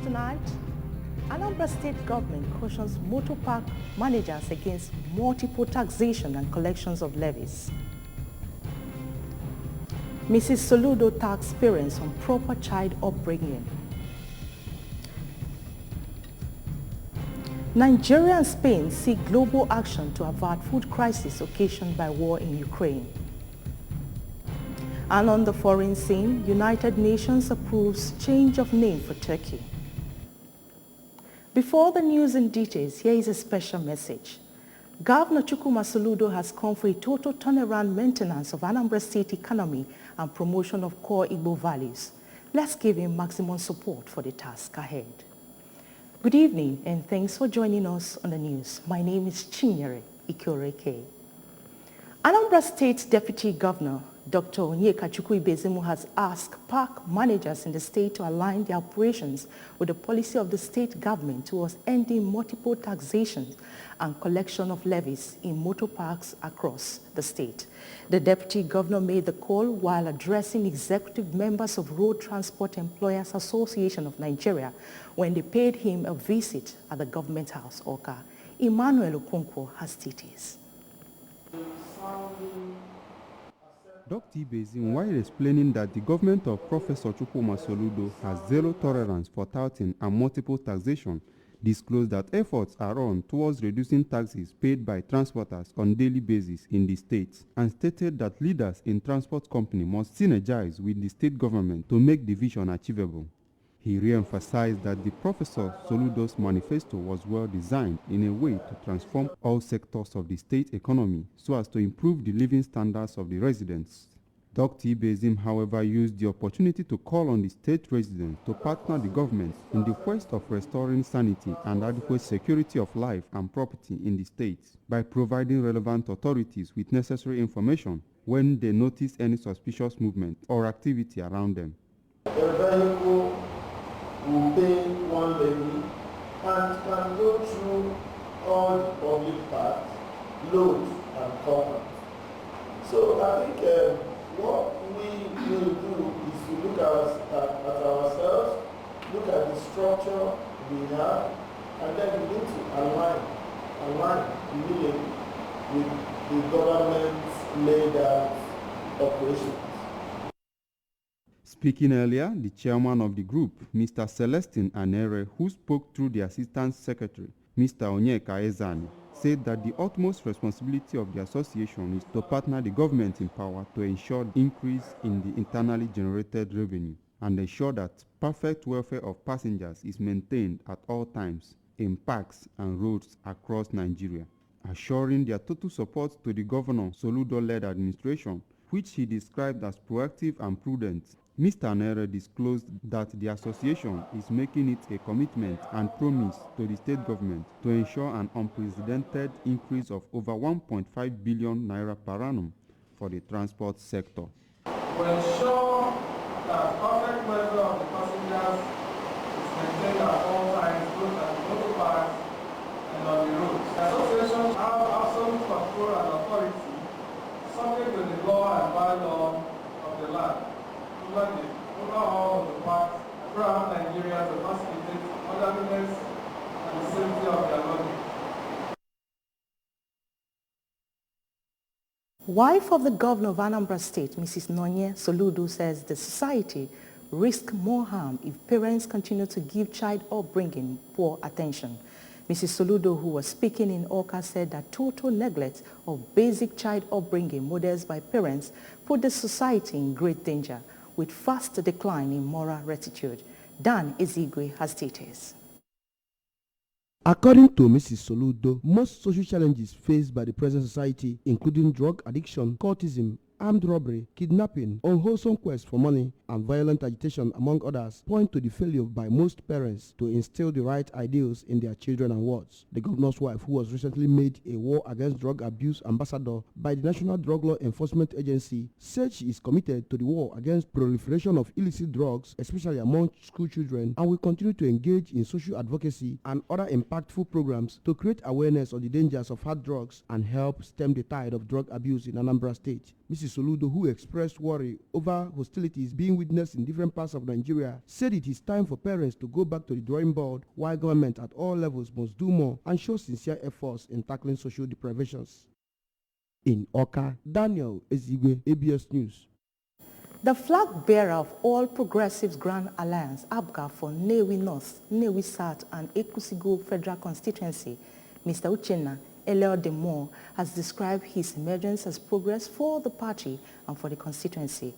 tonight, Anambra State government cautions motor park managers against multiple taxation and collections of levies. Mrs. Soludo tax parents on proper child upbringing. Nigeria and Spain seek global action to avert food crisis occasioned by war in Ukraine. And on the foreign scene, United Nations approves change of name for Turkey. Before the news in details, here is a special message. Governor Chukwuma Soludo has called for a total turnaround maintenance of Anambra State economy and promotion of core Igbo values. Let's give him maximum support for the task ahead. Good evening and thanks for joining us on the news. My name is Chinyere Ikoreke. Anambra State Deputy Governor Dr. Onyeka Chukwuibezim has asked park managers in the state to align their operations with the policy of the state government towards ending multiple taxation and collection of levies in motor parks across the state. The Deputy Governor made the call while addressing executive members of Road Transport Employers Association of Nigeria when they paid him a visit at the Government House, Awka. Emmanuel Okonkwo has details. Dr. Ibezim, while explaining that the government of Professor Chukwuma Soludo has zero tolerance for touting and multiple taxation, disclosed that efforts are on towards reducing taxes paid by transporters on daily basis in the state, and stated that leaders in transport company must synergize with the state government to make the vision achievable. He re-emphasized that the Professor Soludo's manifesto was well designed in a way to transform all sectors of the state economy so as to improve the living standards of the residents. Dr. Ibezim, however, used the opportunity to call on the state residents to partner the government in the quest of restoring sanity and adequate security of life and property in the state by providing relevant authorities with necessary information when they notice any suspicious movement or activity around them. Will pay one levy and can go through all the public parks, loads and commerce. So I think what we will do is to look at ourselves, look at the structure we have, and then we need to align immediately with the government's laid out operations. Speaking earlier, the chairman of the group, Mr. Celestine Anere, who spoke through the assistant secretary, Mr. Onyeka Ezani, said that the utmost responsibility of the association is to partner the government in power to ensure the increase in the internally generated revenue and ensure that perfect welfare of passengers is maintained at all times in parks and roads across Nigeria, assuring their total support to the Governor Soludo-led administration, which he described as proactive and prudent. Mr. Anere disclosed that the association is making it a commitment and promise to the state government to ensure an unprecedented increase of over 1.5 billion naira per annum for the transport sector. To ensure that perfect welfare of the passengers is maintained at all times, both at the motor parks and on the roads. The association have absolute control and authority subject to the law and bylaw of the land over all of the parks throughout Nigeria to facilitate orderliness and the safety of their loading. Wife of the governor of Anambra State, Mrs. Nonye Soludo, says the society risks more harm if parents continue to give child upbringing poor attention. Mrs. Soludo, who was speaking in Awka, said that total neglect of basic child upbringing models by parents put the society in great danger, with fast decline in moral rectitude. Dan Ezigwe has details. According to Mrs. Soludo, most social challenges faced by the present society, including drug addiction, cultism, armed robbery, kidnapping, unwholesome quest for money, and violent agitation, among others, point to the failure by most parents to instill the right ideals in their children and wards. The governor's wife, who was recently made a war against drug abuse ambassador by the National Drug Law Enforcement Agency, said she is committed to the war against proliferation of illicit drugs, especially among school children, and will continue to engage in social advocacy and other impactful programs to create awareness of the dangers of hard drugs and help stem the tide of drug abuse in Anambra State. Mrs. Mrs. Soludo, who expressed worry over hostilities being witnessed in different parts of Nigeria, said it is time for parents to go back to the drawing board, while government at all levels must do more and show sincere efforts in tackling social deprivations. In Oka, Daniel Ezigwe, ABS News. The flag bearer of All Progressives Grand Alliance, ABGA, for Nnewi North, Nnewi South and Ekusigo Federal Constituency, Mr. Uchenna Eleodemore, has described his emergence as progress for the party and for the constituency.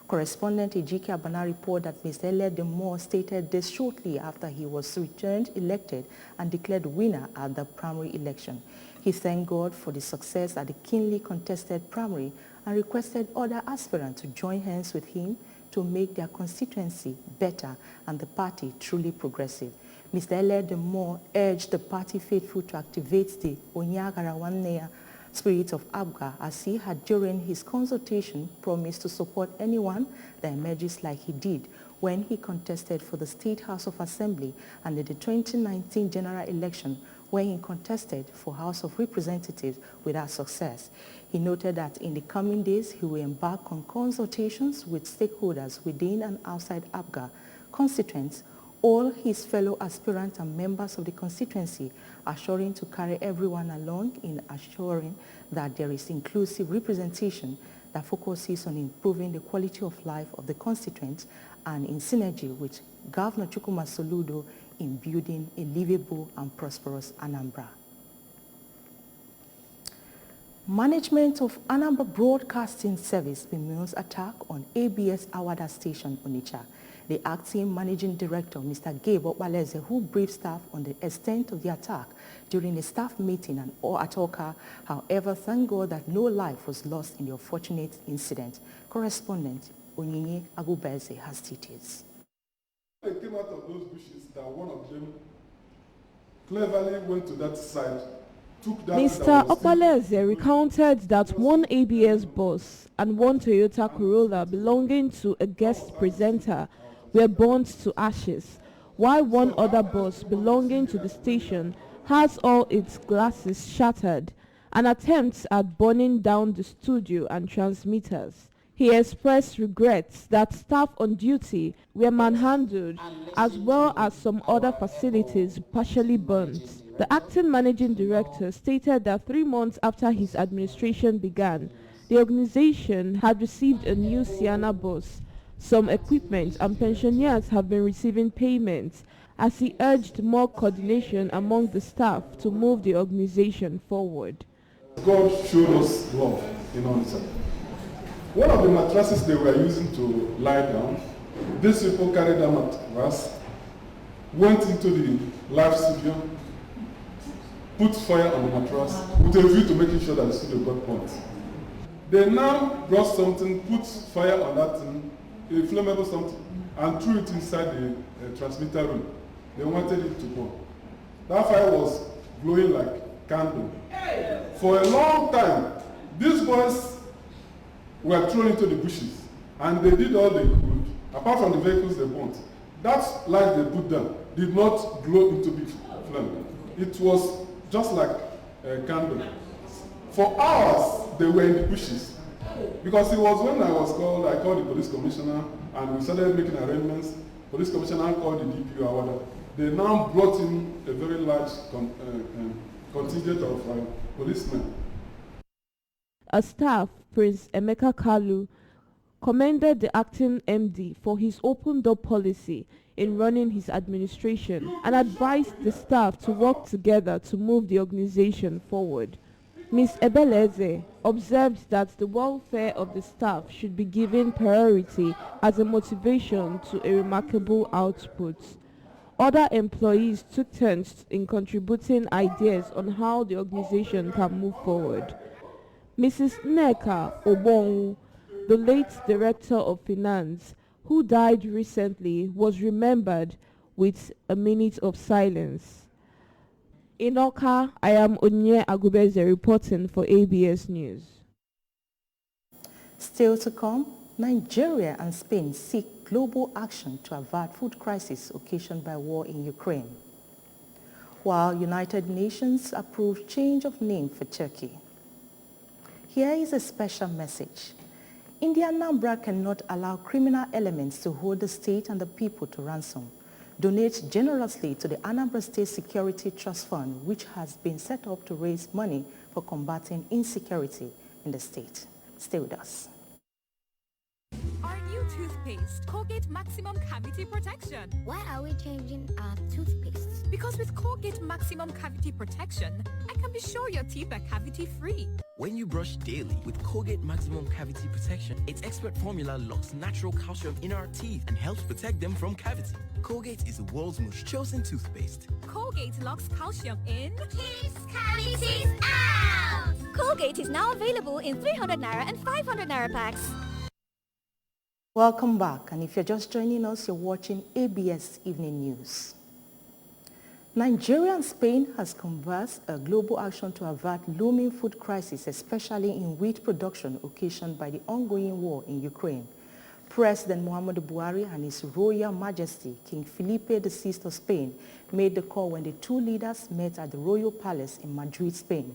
Correspondent Ejike Abana reported that Mr. Eleodemore stated this shortly after he was returned elected and declared winner at the primary election. He thanked God for the success at the keenly contested primary and requested other aspirants to join hands with him to make their constituency better and the party truly progressive. Mr. Eleodemore urged the party faithful to activate the Onyagarawanea spirit of ABGA, as he had during his consultation promised to support anyone that emerges like he did when he contested for the State House of Assembly and in the 2019 general election, when he contested for House of Representatives without success. He noted that in the coming days, he will embark on consultations with stakeholders within and outside ABGA constituents, all his fellow aspirants and members of the constituency, assuring to carry everyone along in assuring that there is inclusive representation that focuses on improving the quality of life of the constituents and in synergy with Governor Chukwuma Soludo in building a livable and prosperous Anambra. Management of Anambra Broadcasting Service bemoans attack on ABS Awada Station, Onitsha. The acting managing director, Mr. Gabe Okbaleze, who briefed staff on the extent of the attack during a staff meeting at Oka, however, thank God that no life was lost in the unfortunate incident. Correspondent Onyinye Agubeze has details. They came out of those bushes that one of them cleverly went to that side. Mr. Okbaleze recounted that one ABS bus and one Toyota Corolla belonging to a guest presenter were burnt to ashes, while one other bus belonging to the station has all its glasses shattered, and attempts at burning down the studio and transmitters. He expressed regrets that staff on duty were manhandled, as well as some other facilities partially burnt. The acting managing director stated that 3 months after his administration began, the organization had received a new Sienna bus, some equipment, and pensioners have been receiving payments, as he urged more coordination among the staff to move the organization forward. God showed us love in Onitsha. One of the mattresses they were using to lie down, these people carried that mattress, went into the live studio, put fire on the mattress with a view to making sure that the studio got burnt. They now brought something, put fire on that thing, a flammable something, and threw it inside the transmitter room. They wanted it to burn. That fire was glowing like candle. For a long time, these boys were thrown into the bushes, and they did all they could, apart from the vehicles they burnt. That light they put down did not glow into big flame. It was just like a candle. For hours, they were in the bushes. Because it was when I called the police commissioner, and we started making arrangements. Police commissioner called the DPO Awada. They now brought in a very large contingent of policemen. A staff, Prince Emeka Kalu, commended the acting MD for his open door policy in running his administration and advised the staff to work together to move the organization forward. Ms. Ebeleze observed that the welfare of the staff should be given priority as a motivation to a remarkable output. Other employees took turns in contributing ideas on how the organization can move forward. Mrs. Nneka Obonwu, the late Director of Finance, who died recently, was remembered with a minute of silence. In Oka, I am Onyinye Agubeze reporting for ABS News. Still to come, Nigeria and Spain seek global action to avert food crisis occasioned by war in Ukraine, while United Nations approved change of name for Turkey. Here is a special message. India Anambra cannot allow criminal elements to hold the state and the people to ransom. Donate generously to the Anambra State Security Trust Fund, which has been set up to raise money for combating insecurity in the state. Stay with us. Our new toothpaste, Colgate Maximum Cavity Protection. Why are we changing our toothpaste? Because with Colgate Maximum Cavity Protection, I can be sure your teeth are cavity-free. When you brush daily with Colgate Maximum Cavity Protection, its expert formula locks natural calcium in our teeth and helps protect them from cavity. Colgate is the world's most chosen toothpaste. Colgate locks calcium in. Keeps cavities out! Colgate is now available in 300 Naira and 500 Naira packs. Welcome back, and if you're just joining us, you're watching ABS Evening News. Nigeria and Spain has conversed a global action to avert looming food crisis, especially in wheat production occasioned by the ongoing war in Ukraine. President Muhammadu Buhari and His Royal Majesty King Felipe VI of Spain made the call when the two leaders met at the Royal Palace in Madrid, Spain.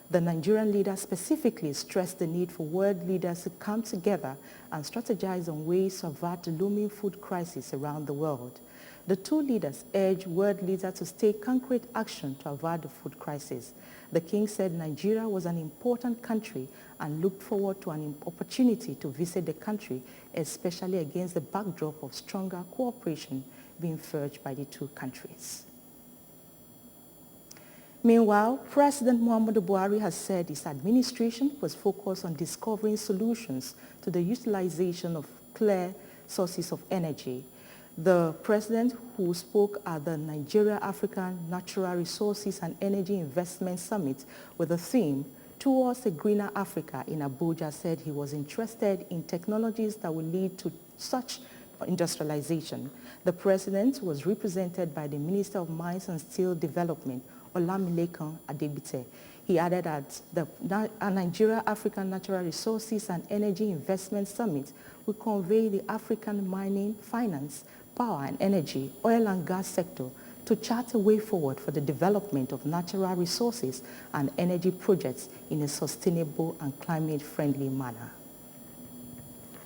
The Nigerian leader specifically stressed the need for world leaders to come together and strategize on ways to avert the looming food crisis around the world. The two leaders urged world leaders to take concrete action to avert the food crisis. The king said Nigeria was an important country and looked forward to an opportunity to visit the country, especially against the backdrop of stronger cooperation being forged by the two countries. Meanwhile, President Muhammadu Buhari has said his administration was focused on discovering solutions to the utilization of clear sources of energy. The president, who spoke at the Nigeria African Natural Resources and Energy Investment Summit with the theme Towards a Greener Africa in Abuja, said he was interested in technologies that will lead to such industrialization. The president was represented by the Minister of Mines and Steel Development, Olamilekan Adegbite. He added that the Nigeria African Natural Resources and Energy Investment Summit will convey the African mining, finance, power and energy, oil and gas sector to chart a way forward for the development of natural resources and energy projects in a sustainable and climate-friendly manner.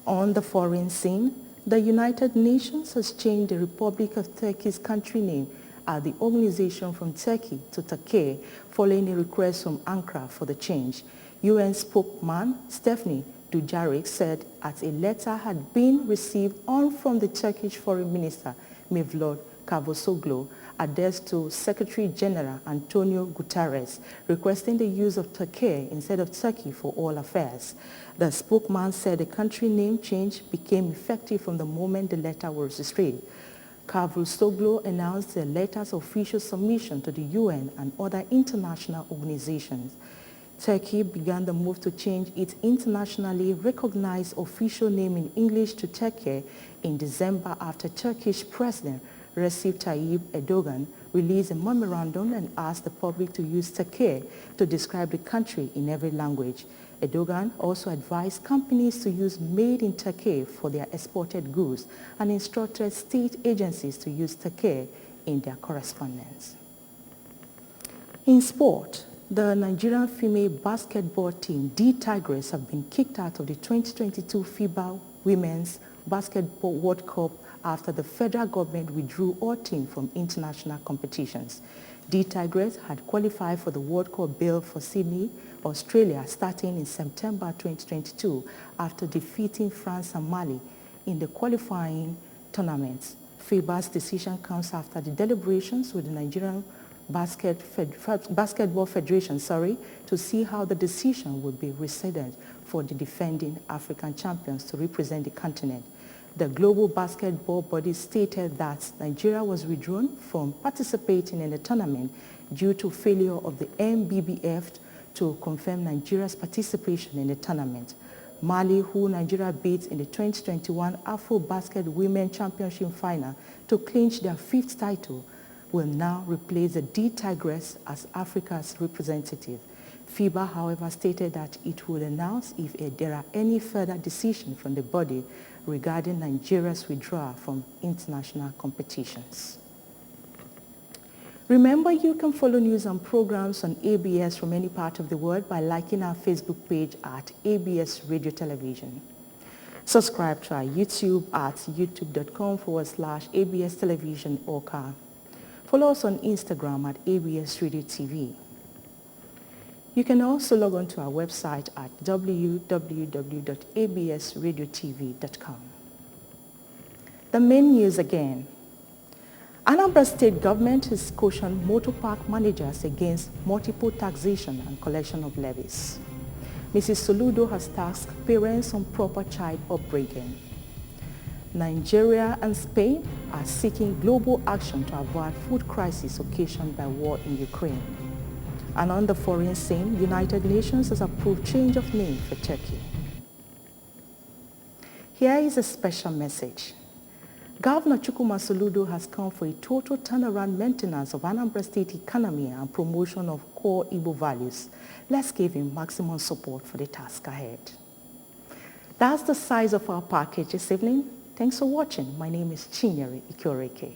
On the foreign scene, the United Nations has changed the Republic of Turkey's country name at the organization from Turkey to Turkey following a request from Ankara for the change. UN spokesman Stephanie Dujarric said as a letter had been received on from the Turkish Foreign Minister Mevlut Cavusoglu addressed to Secretary General Antonio Guterres, requesting the use of Turkey instead of Turkey for all affairs. The spokesman said the country name change became effective from the moment the letter was received. Cavusoglu announced the letter's official submission to the UN and other international organizations. Turkey began the move to change its internationally recognized official name in English to Turkey in December after Turkish President Recep Tayyip Erdogan released a memorandum and asked the public to use Turkey to describe the country in every language. Erdogan also advised companies to use made in Turkey for their exported goods and instructed state agencies to use Turkey in their correspondence. In sport, the Nigerian female basketball team, the Tigers, have been kicked out of the 2022 FIBA Women's Basketball World Cup after the federal government withdrew all teams from international competitions. The Tigers had qualified for the World Cup bid for Sydney, Australia, starting in September 2022 after defeating France and Mali in the qualifying tournaments. FIBA's decision comes after the deliberations with the Nigerian Basketball Federation, to see how the decision would be rescinded for the defending African champions to represent the continent. The global basketball body stated that Nigeria was withdrawn from participating in the tournament due to failure of the NBBF to confirm Nigeria's participation in the tournament. Mali, who Nigeria beat in the 2021 Afro-Basket Women Championship final to clinch their 5th title, will now replace the D Tigress as Africa's representative. FIBA, however, stated that it would announce if there are any further decisions from the body regarding Nigeria's withdrawal from international competitions. Remember, you can follow news and programs on ABS from any part of the world by liking our Facebook page at ABS Radio Television. Subscribe to our YouTube at youtube.com/ABS Television Oka. Follow us on Instagram at ABS Radio TV. You can also log on to our website at www.absradiotv.com. The main news again. Anambra State government has cautioned motor park managers against multiple taxation and collection of levies. Mrs. Soludo has tasked parents on proper child upbringing. Nigeria and Spain are seeking global action to avoid food crisis occasioned by war in Ukraine. And on the foreign scene, United Nations has approved change of name for Turkey. Here is a special message. Governor Chukwuma Soludo has come for a total turnaround maintenance of Anambra State economy and promotion of core Igbo values. Let's give him maximum support for the task ahead. That's the size of our package this evening. Thanks for watching. My name is Chinyere Ikoreke.